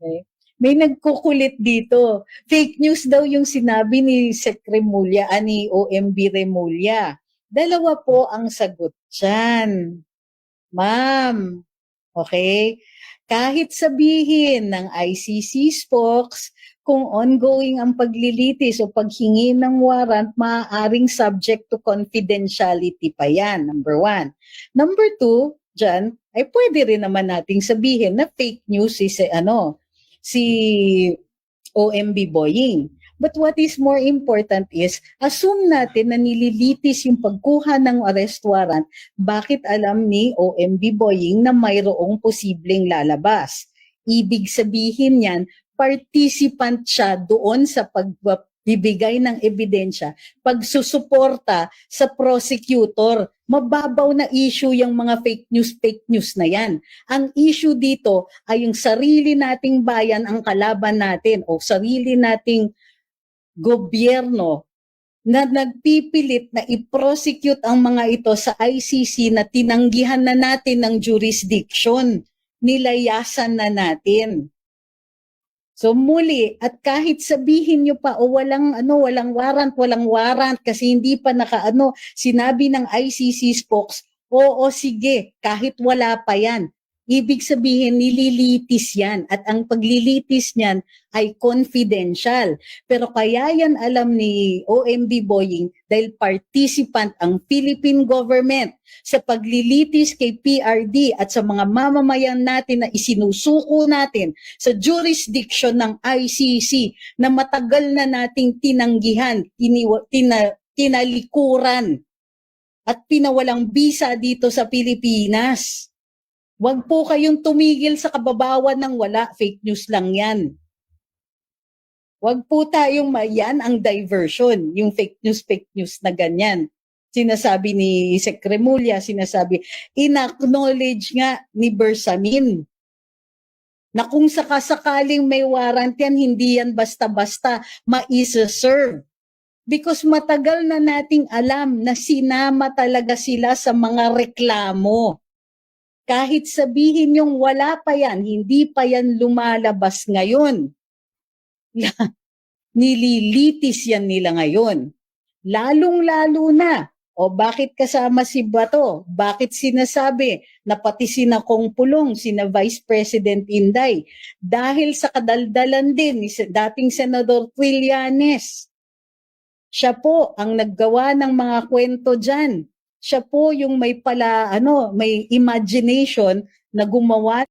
Okay? May nagkukulit dito. Fake news daw yung sinabi ni Sec Remulla, ni OMB Remulla. Dalawa po ang sagot dyan. Ma'am, okay? Kahit sabihin ng ICC spokes, kung ongoing ang paglilitis o paghingi ng warrant, maaaring subject to confidentiality pa yan, number one. Number two, dyan, ay pwede rin naman nating sabihin na fake news si OMB Boying. But what is more important is, assume natin na nililitis yung pagkuha ng arrest warrant, bakit alam ni OMB Boying na mayroong posibleng lalabas? Ibig sabihin yan, participant siya doon sa pagbibigay ng ebidensya, pagsusuporta sa prosecutor. Mababaw na issue yung mga fake news na yan. Ang issue dito ay yung sarili nating bayan ang kalaban natin o sarili nating gobyerno na nagpipilit na i-prosecute ang mga ito sa ICC na tinanggihan na natin ng jurisdiction, nilayasan na natin. So muli, at kahit sabihin nyo pa o walang warrant kasi hindi pa sinabi ng ICC spokes, oo sige, kahit wala pa yan. Ibig sabihin, nililitis yan at ang paglilitis niyan ay confidential. Pero kaya yan alam ni OMB Boying dahil participant ang Philippine government sa paglilitis kay PRD at sa mga mamamayan natin na isinusuko natin sa jurisdiction ng ICC na matagal na nating tinanggihan, tinalikuran at pinawalang bisa dito sa Pilipinas. Huwag po kayong tumigil sa kababawan ng wala. Fake news lang yan. Huwag po tayong yan ang diversion. Yung fake news na ganyan. Sinasabi ni Sec Remulla, in-acknowledge nga ni Bersamin na kung sakasakaling may warrant yan, hindi yan basta-basta ma-serve. Because matagal na nating alam na sinama talaga sila sa mga reklamo. Kahit sabihin yung wala pa yan, hindi pa yan lumalabas ngayon. Nililitis yan nila ngayon. Lalong-lalo na. O bakit kasama si Bato? Bakit sinasabi na pati sina Kong Pulong, sina Vice President Inday? Dahil sa kadaldalan din ni dating Senador Trillanes. Siya po ang naggawa ng mga kwento dyan. Siya po yung may imagination na gumawa